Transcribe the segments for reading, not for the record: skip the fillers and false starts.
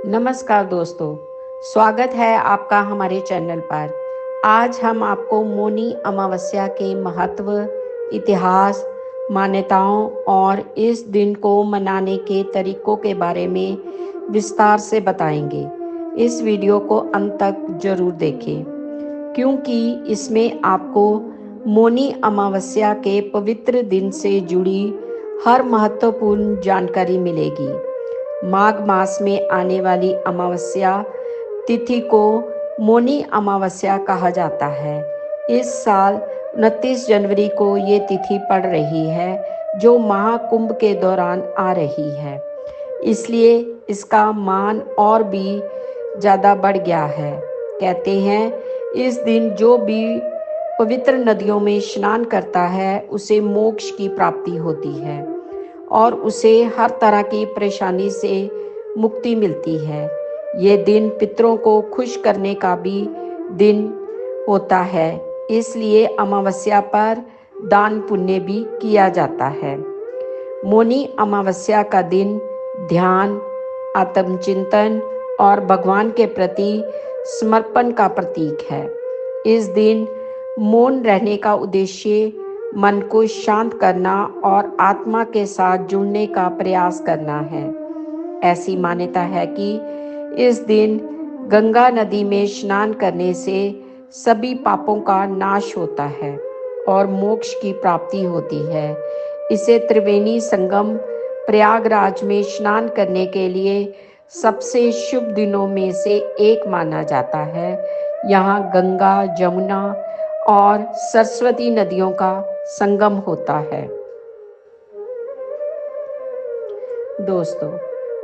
नमस्कार दोस्तों, स्वागत है आपका हमारे चैनल पर। आज हम आपको मौनी अमावस्या के महत्व, इतिहास, मान्यताओं और इस दिन को मनाने के तरीकों के बारे में विस्तार से बताएंगे। इस वीडियो को अंत तक जरूर देखें, क्योंकि इसमें आपको मौनी अमावस्या के पवित्र दिन से जुड़ी हर महत्वपूर्ण जानकारी मिलेगी। माघ मास में आने वाली अमावस्या तिथि को मौनी अमावस्या कहा जाता है। इस साल 29 जनवरी को ये तिथि पड़ रही है, जो महाकुंभ के दौरान आ रही है। इसलिए इसका मान और भी ज़्यादा बढ़ गया है। कहते हैं इस दिन जो भी पवित्र नदियों में स्नान करता है उसे मोक्ष की प्राप्ति होती है और उसे हर तरह की परेशानी से मुक्ति मिलती है। ये दिन पितरों को खुश करने का भी दिन होता है, इसलिए अमावस्या पर दान पुण्य भी किया जाता है। मौनी अमावस्या का दिन ध्यान, आत्मचिंतन और भगवान के प्रति समर्पण का प्रतीक है। इस दिन मौन रहने का उद्देश्य मन को शांत करना और आत्मा के साथ जुड़ने का प्रयास करना है। ऐसी मान्यता है कि इस दिन गंगा नदी में स्नान करने से सभी पापों का नाश होता है और मोक्ष की प्राप्ति होती है। इसे त्रिवेणी संगम प्रयागराज में स्नान करने के लिए सबसे शुभ दिनों में से एक माना जाता है। यहाँ गंगा, जमुना और सरस्वती नदियों का संगम होता है। दोस्तों,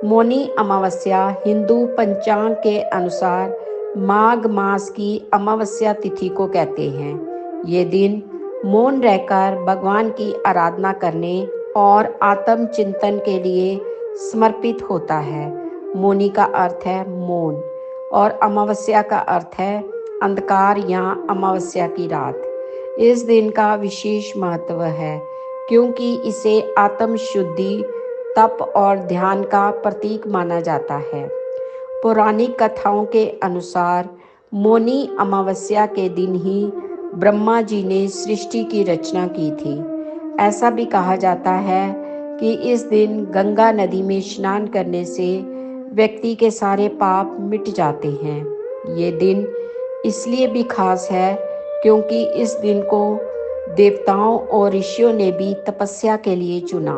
मौनी अमावस्या हिंदू पंचांग के अनुसार माघ मास की अमावस्या तिथि को कहते हैं। ये दिन मौन रहकर भगवान की आराधना करने और आत्म चिंतन के लिए समर्पित होता है। मौनी का अर्थ है मौन और अमावस्या का अर्थ है अंधकार या अमावस्या की रात। इस दिन का विशेष महत्व है क्योंकि इसे आत्म शुद्धि, तप और ध्यान का प्रतीक माना जाता है। पौराणिक कथाओं के अनुसार मौनी अमावस्या के दिन ही ब्रह्मा जी ने सृष्टि की रचना की थी। ऐसा भी कहा जाता है कि इस दिन गंगा नदी में स्नान करने से व्यक्ति के सारे पाप मिट जाते हैं। ये दिन इसलिए भी खास है क्योंकि इस दिन को देवताओं और ऋषियों ने भी तपस्या के लिए चुना।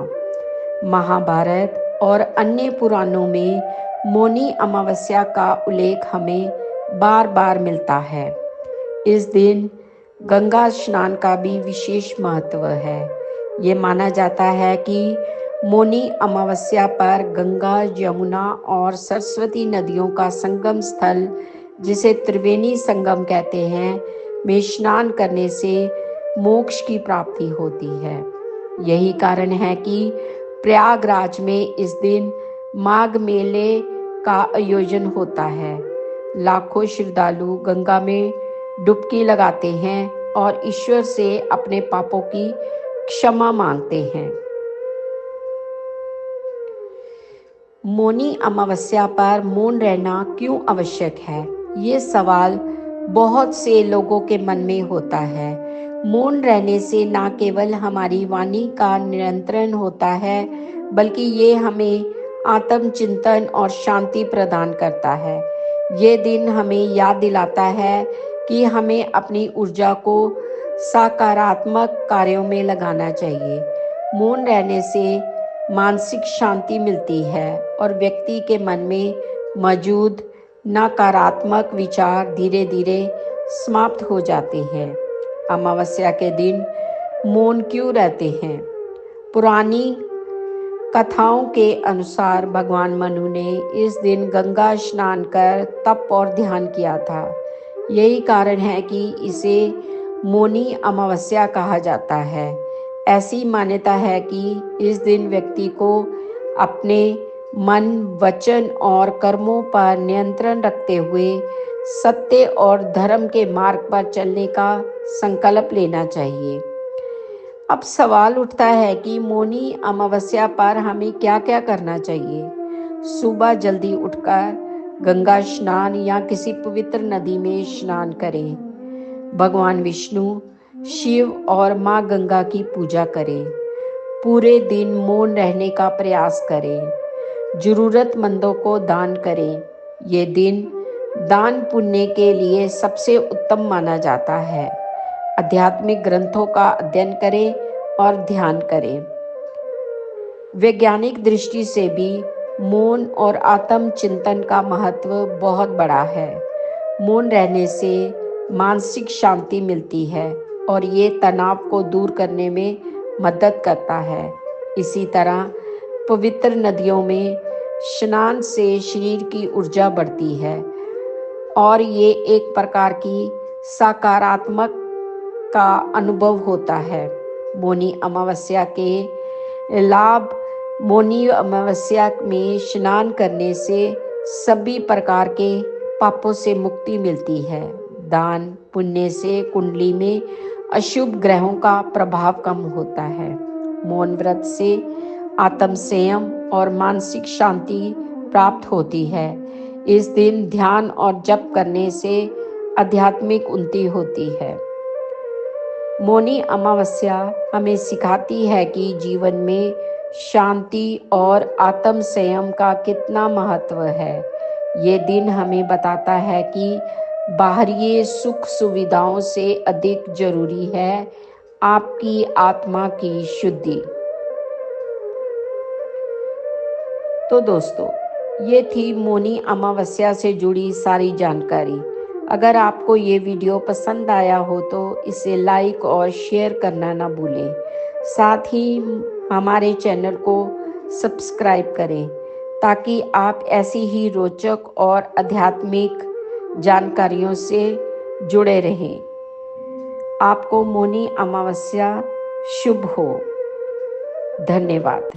महाभारत और अन्य पुराणों में मौनी अमावस्या का उल्लेख हमें बार बार मिलता है। इस दिन गंगा स्नान का भी विशेष महत्व है। ये माना जाता है कि मौनी अमावस्या पर गंगा, यमुना और सरस्वती नदियों का संगम स्थल, जिसे त्रिवेणी संगम कहते हैं, में स्नान करने से मोक्ष की प्राप्ति होती है। यही कारण है कि प्रयागराज में इस दिन माघ मेले का आयोजन होता है। लाखों श्रद्धालु गंगा में डुबकी लगाते हैं और ईश्वर से अपने पापों की क्षमा मांगते हैं। मौनी अमावस्या पर मौन रहना क्यों आवश्यक है? ये सवाल बहुत से लोगों के मन में होता है। मौन रहने से न केवल हमारी वाणी का नियंत्रण होता है, बल्कि ये हमें आत्मचिंतन और शांति प्रदान करता है। ये दिन हमें याद दिलाता है कि हमें अपनी ऊर्जा को सकारात्मक कार्यों में लगाना चाहिए। मौन रहने से मानसिक शांति मिलती है और व्यक्ति के मन में मौजूद नकारात्मक विचार धीरे धीरे समाप्त हो जाते हैं। अमावस्या के दिन मौन क्यों रहते हैं? पुरानी कथाओं के अनुसार भगवान मनु ने इस दिन गंगा स्नान कर तप और ध्यान किया था। यही कारण है कि इसे मौनी अमावस्या कहा जाता है। ऐसी मान्यता है कि इस दिन व्यक्ति को अपने मन, वचन और कर्मों पर नियंत्रण रखते हुए सत्य और धर्म के मार्ग पर चलने का संकल्प लेना चाहिए। अब सवाल उठता है कि मौनी अमावस्या पर हमें क्या क्या करना चाहिए। सुबह जल्दी उठकर गंगा स्नान या किसी पवित्र नदी में स्नान करें। भगवान विष्णु, शिव और माँ गंगा की पूजा करें। पूरे दिन मौन रहने का प्रयास करें। जरूरतमंदों को दान करें। ये दिन दान पुण्य के लिए सबसे उत्तम माना जाता है। आध्यात्मिक ग्रंथों का अध्ययन करें और ध्यान करें। वैज्ञानिक दृष्टि से भी मौन और आत्म चिंतन का महत्व बहुत बड़ा है। मौन रहने से मानसिक शांति मिलती है और ये तनाव को दूर करने में मदद करता है। इसी तरह पवित्र नदियों में स्नान से शरीर की ऊर्जा बढ़ती है और ये एक प्रकार की सकारात्मक का अनुभव होता है। मौनी अमावस्या के लाभ। मौनी अमावस्या में स्नान करने से सभी प्रकार के पापों से मुक्ति मिलती है। दान पुण्य से कुंडली में अशुभ ग्रहों का प्रभाव कम होता है। मौन व्रत से आत्म संयम और मानसिक शांति प्राप्त होती है। इस दिन ध्यान और जप करने से आध्यात्मिक उन्नति होती है। मौनी अमावस्या हमें सिखाती है कि जीवन में शांति और आत्म संयम का कितना महत्व है। ये दिन हमें बताता है कि बाहरी सुख सुविधाओं से अधिक जरूरी है आपकी आत्मा की शुद्धि। तो दोस्तों, ये थी मौनी अमावस्या से जुड़ी सारी जानकारी। अगर आपको ये वीडियो पसंद आया हो तो इसे लाइक और शेयर करना ना भूलें। साथ ही हमारे चैनल को सब्सक्राइब करें ताकि आप ऐसी ही रोचक और आध्यात्मिक जानकारियों से जुड़े रहें। आपको मौनी अमावस्या शुभ हो। धन्यवाद।